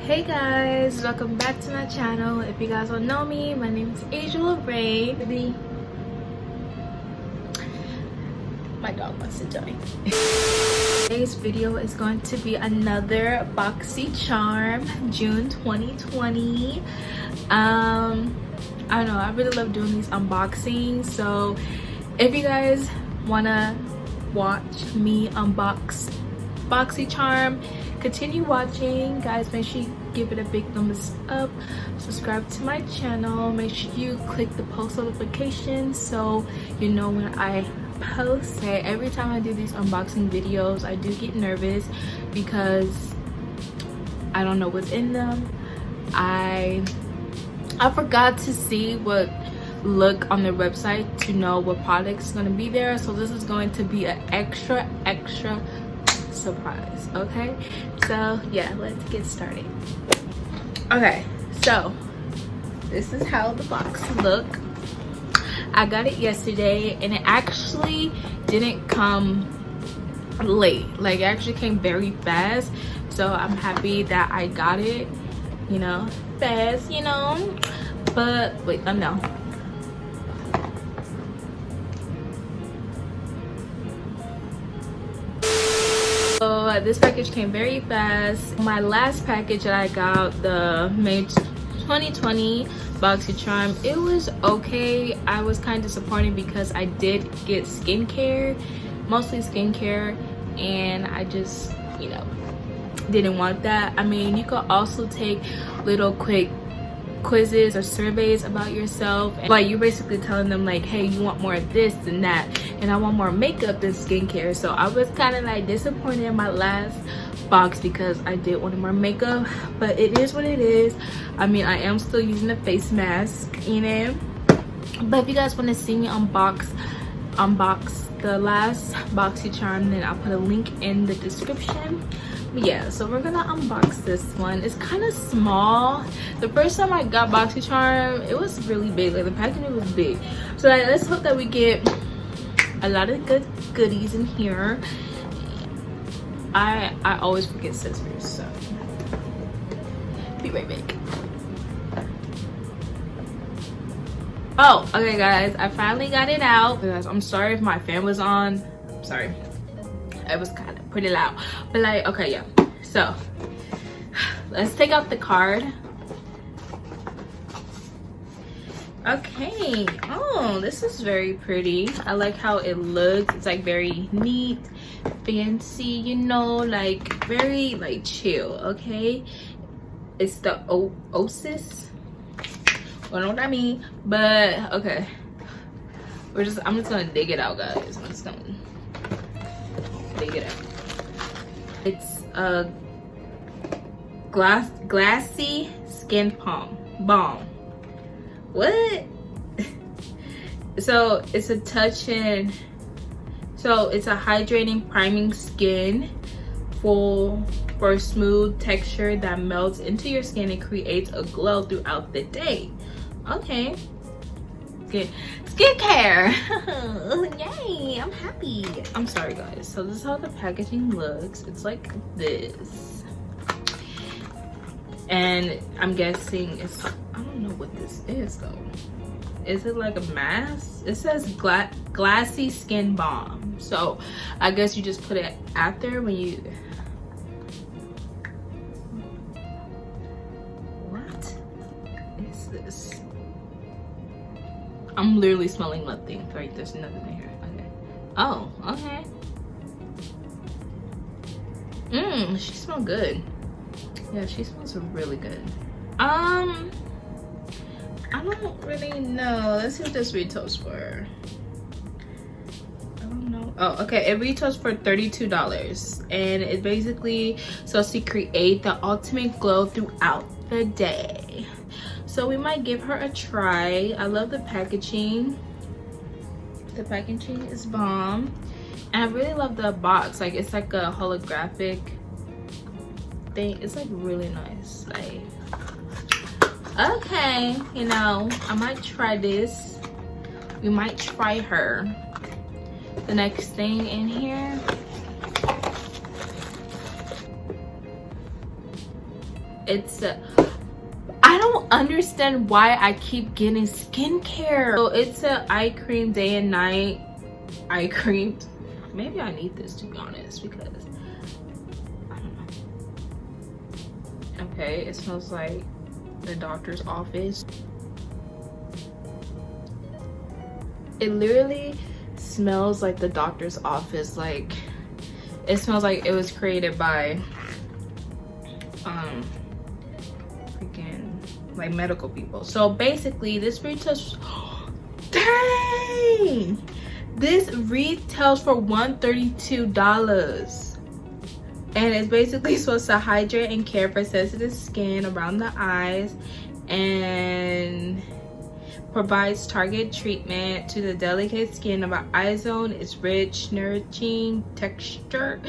Hey guys, welcome back to my channel. If you guys don't know me, my name is Angela Ray. My dog wants to join. Today's video is going to be another BOXYCHARM June 2020. I don't know, I really love doing these unboxings. So if you guys wanna watch me unbox BOXYCHARM, continue watching. Guys, make sure you give it a big thumbs up, subscribe to my channel, make sure you click the post notifications so you know when I post. Okay, every time I do these unboxing videos I do get nervous because I don't know what's in them. I forgot to see what look on their website to know what products is going to be there, so this is going to be an extra surprise. Okay, so yeah, let's get started. Okay, so this is how the box look. I got it yesterday and it actually didn't come late, like it actually came very fast, so I'm happy that I got it, you know, fast, you know. But wait, no, so this package came very fast. My last package that I got, the May 2020 BOXYCHARM, it was okay. I was kind of disappointed because I did get skincare, mostly skincare, and I just, you know, didn't want that. I mean, you could also take little quick quizzes or surveys about yourself, and like you're basically telling them like, hey, you want more of this than that, and I want more makeup than skincare. So I was kind of like disappointed in my last box because I did want more makeup, but it is what it is. I mean, I am still using a face mask, you know. But if you guys want to see me unbox the last BOXYCHARM, then I'll put a link in the description. But yeah, so we're gonna unbox this one. It's kind of small. The first time I got BOXYCHARM, it was really big, like the packaging was big. So like, let's hope that we get a lot of good goodies in here. I always forget scissors, so be right back. Oh, okay guys, I finally got it out. Guys, I'm sorry if my fan was on. I'm sorry, it was kind of pretty loud, but like, okay, yeah, so let's take out the card. Okay, oh, this is very pretty. I like how it looks. It's like very neat, fancy, you know, like very like chill. Okay, it's the Oasis, I don't know what I mean, but okay, I'm just gonna dig it out, guys. I'm just gonna dig it out. It's a glassy skin balm. What? So it's a touch and so it's a hydrating priming skin for a smooth texture that melts into your skin and creates a glow throughout the day. Okay, good skincare. Yay, I'm happy. I'm sorry guys, so this is how the packaging looks. It's like this, and I'm guessing it's, I don't know what this is though. Is it like a mask? It says glassy skin balm, so I guess you just put it after when you, what is this? I'm literally smelling nothing. Right, there's nothing in here. Okay. Oh, okay. She smells good. Yeah, she smells really good. I don't really know. Let's see what this retails for. I don't know. Oh, okay. It retails for $32, and it basically supposed to create the ultimate glow throughout the day. So we might give her a try. I love the packaging. The packaging is bomb, and I really love the box. Like, it's like a holographic thing. It's like really nice. Like, okay, you know, I might try this. We might try her. The next thing in here It's I don't understand why I keep getting skincare. So it's a eye cream day and night eye cream. Maybe I need this, to be honest, because I don't know. Okay, it smells like the doctor's office. It literally smells like the doctor's office. Like, it smells like it was created by freaking like medical people. So basically this retails dang, this retails for $132, and it's basically supposed to hydrate and care for sensitive skin around the eyes and provides target treatment to the delicate skin of our eye zone. It's rich, nourishing texture.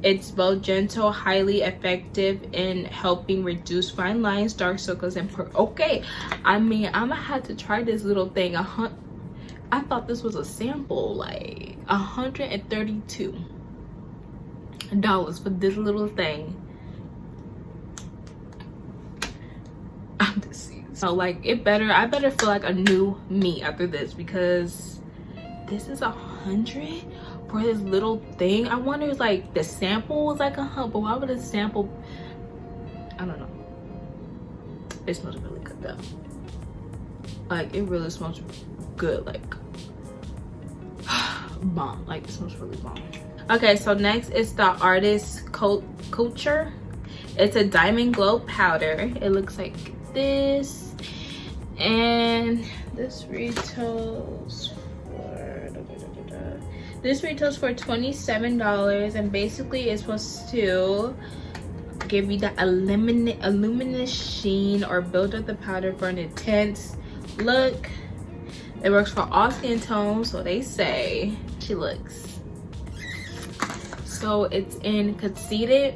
It's both gentle, highly effective in helping reduce fine lines, dark circles, and okay, I mean, I'm gonna have to try this little thing. I thought this was a sample. Like $132 for this little thing. I'm deceased. So like, I better feel like a new me after this, because this is $100 for this little thing. I wonder if like the sample was like $100, but why would a sample? I don't know. It smells really good though. Like, it really smells good. Like bomb. Like, it smells really bomb. Okay, so next is the Artist Culture. It's a diamond glow powder. It looks like this, and this retails for $27, and basically it's supposed to give you the luminous sheen or build up the powder for an intense look. It works for all skin tones, so they say. She looks, so it's in Conceited.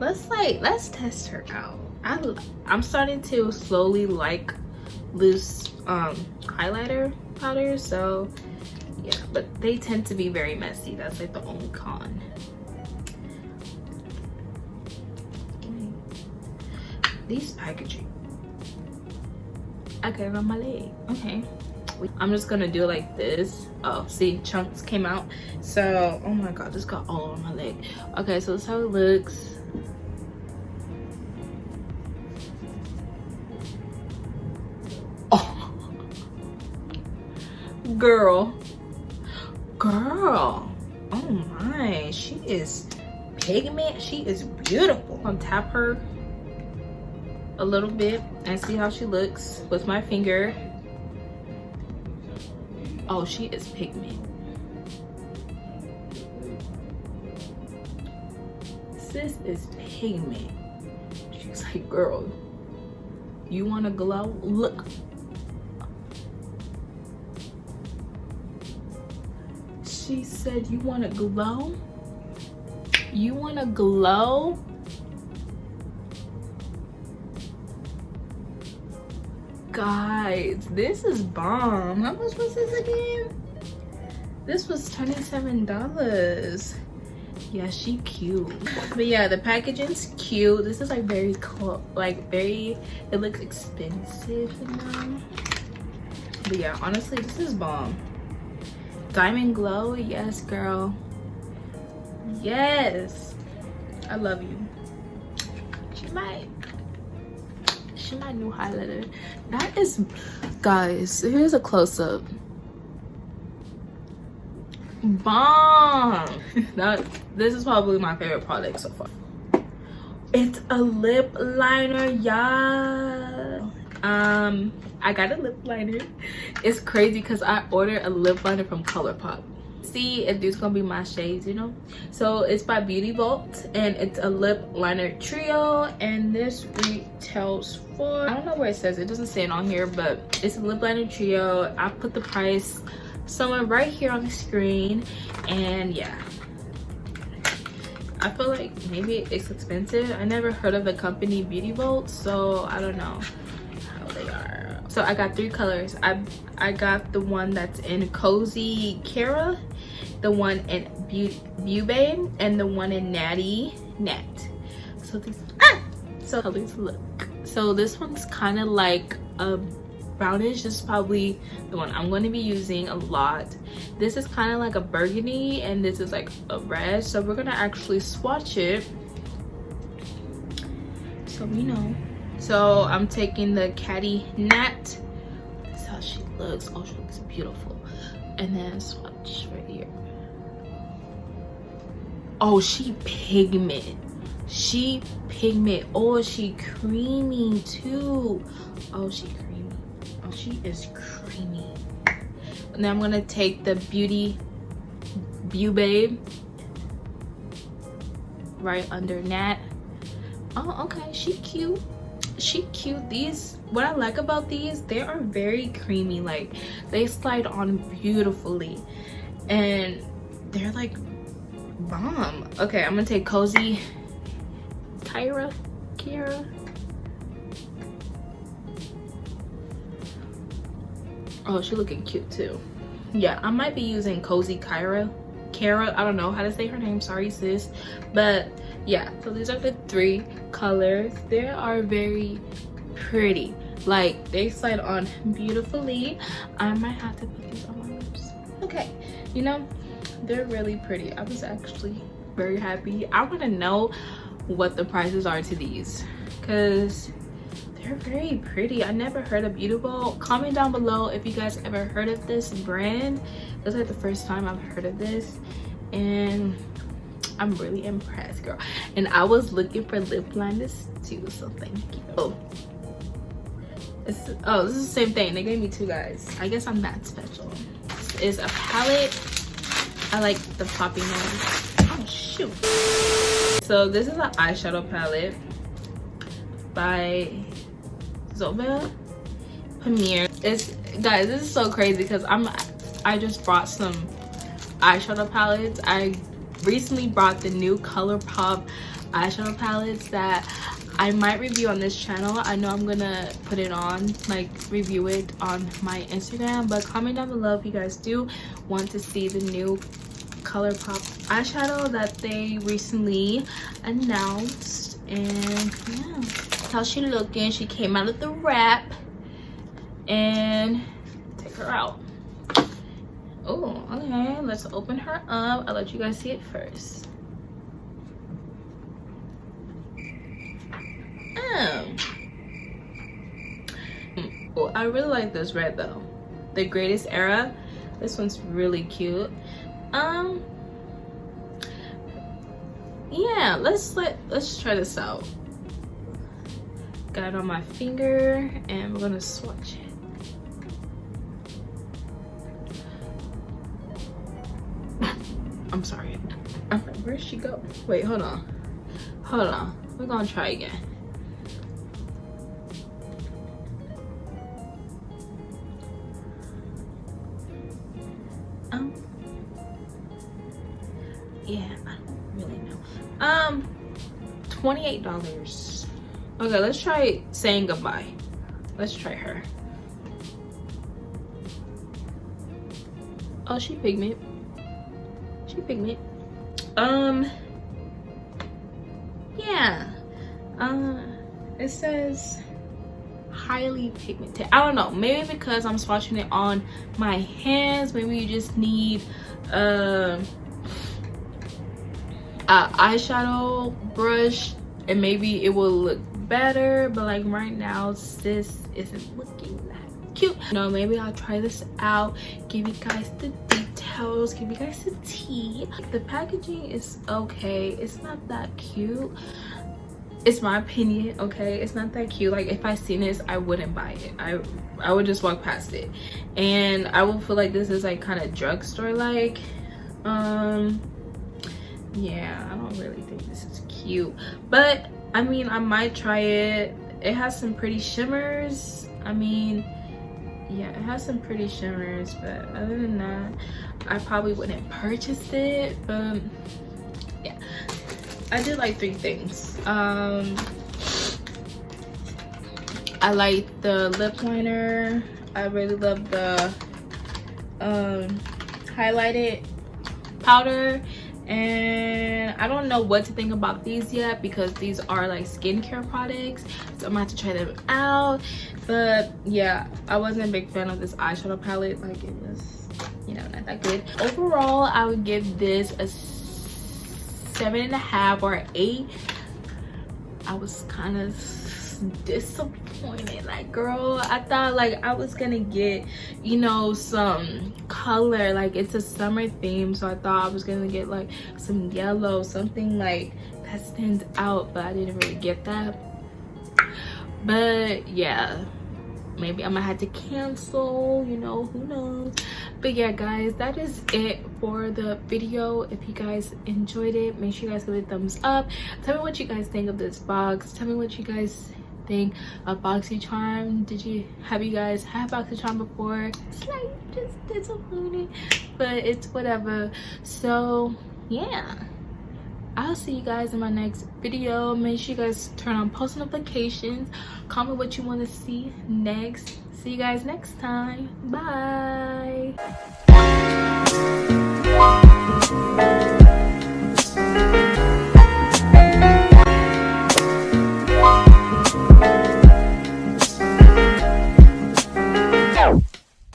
Let's test her out. I'm starting to slowly like loose highlighter powders, so yeah, but they tend to be very messy. That's like the only con. These packaging, I got it on my leg. Okay, I'm just gonna do like this. Oh, see, chunks came out. So, oh my god, this got all over my leg. Okay, so this is how it looks. Oh, girl, oh my, she is pigment. She is beautiful. I'll tap her a little bit and see how she looks with my finger. Oh, she is pigment. Sis is pigment. She's like, girl, you want to glow? Look. She said, you want to glow? You want to glow? Guys, this is bomb. How much was this again? This was $27. Yeah, she cute. But yeah, the packaging's cute. This is like very cool, like very, it looks expensive, you know. But yeah, honestly, this is bomb. Diamond glow, yes girl, yes. I love you. She my new highlighter. That is, guys, here's a close-up. Bomb. This is probably my favorite product so far. It's a lip liner, y'all. I got a lip liner. It's crazy because I ordered a lip liner from ColourPop. See if these gonna be my shades, you know. So it's by Beauty Vault, and it's a lip liner trio, and this retails for, I don't know where it says, it doesn't say it on here, but it's a lip liner trio. I put the price somewhere right here on the screen, and yeah, I feel like maybe it's expensive. I never heard of the company Beauty Vault, so I don't know how they are. So I got 3 colors. I got the one that's in Cozy Cara, the one in Beauty and the one in Natty Nat. So these so how these look. So this one's kind of like a brownish. This is probably the one I'm going to be using a lot. This is kind of like a burgundy and this is like a red, so we're gonna actually swatch it so we know. So I'm taking the Catty Nat. That's how she looks. Oh, she looks beautiful. And then swatch right here. Oh, she pigment. She pigment. Oh, she creamy too. Oh, she creamy. Oh, she is creamy. And then I'm gonna take the Beauty Babe right under Nat. Oh, okay, she cute. She cute. These, what I like about these, they are very creamy. Like, they slide on beautifully and they're like bomb. Okay, I'm gonna take Cozy Kira. Oh, she looking cute too. Yeah, I might be using Cozy Kara. I don't know how to say her name, sorry sis. But yeah, so these are the 3 colors. They are very pretty. Like, they slide on beautifully. I might have to put these on my lips. Okay, you know, they're really pretty. I was actually very happy. I want to know what the prices are to these because they're very pretty. I never heard of Beautiful. Comment down below if you guys ever heard of this brand. It's like the first time I've heard of this and I'm really impressed, girl. And I was looking for lip liners too, so thank you. Oh, this is the same thing. They gave me 2, guys. I guess I'm that special. This is a palette. I like the poppy nose. Oh shoot. So this is an eyeshadow palette by Zobel Premier. Guys, this is so crazy because I just brought some eyeshadow palettes. I recently brought the new ColourPop eyeshadow palettes that I might review on this channel. I know I'm gonna put it on, like review it on my Instagram, but comment down below if you guys do want to see the new ColourPop eyeshadow that they recently announced. And yeah, that's how she looking. She came out of the wrap and take her out. Oh, okay, let's open her up. I'll let you guys see it first. Oh, I really like this red though. The Greatest Era. This one's really cute. Yeah, let's try this out. Got it on my finger and we're gonna swatch it. I'm sorry. Where'd she go? Wait, hold on. We're gonna try again. Yeah, I don't really know. $28. Okay, let's try Saying Goodbye. Let's try her. Oh, she pigment. Yeah, it says highly pigmented. I don't know, maybe because I'm swatching it on my hands, maybe you just need a eyeshadow brush and maybe it will look better, but like right now sis isn't looking that cute. No, maybe I'll try this out, give you guys the details, give you guys the tea. The packaging is okay, it's not that cute. It's my opinion, okay? It's not that cute. Like, if I seen this, I wouldn't buy it. I would just walk past it. And I would feel like this is like kind of drugstore like. Yeah, I don't really think this is cute. But, I mean, I might try it. It has some pretty shimmers. I mean, yeah, it has some pretty shimmers. But other than that, I probably wouldn't purchase it. But, yeah. I did like 3 things. I like the lip liner. I really love the highlighted powder, and I don't know what to think about these yet because these are like skincare products, so I'm gonna have to try them out. But yeah, I wasn't a big fan of this eyeshadow palette. Like, it was, you know, not that good. Overall, I would give this a 7.5 or 8. I was kind of disappointed. Like, girl, I thought like I was gonna get, you know, some color. Like, it's a summer theme, so I thought I was gonna get like some yellow, something like that stands out, but I didn't really get that. But yeah, maybe I'm gonna have to cancel, you know, who knows. But yeah, guys, that is it for the video. If you guys enjoyed it, make sure you guys give it a thumbs up. Tell me what you guys think of this box. Tell me what you guys think of BOXYCHARM. Have you guys had BOXYCHARM before? It's like just disappointing, but it's whatever. So yeah, I'll see you guys in my next video. Make sure you guys turn on post notifications, comment what you want to see next. See you guys next time. Bye.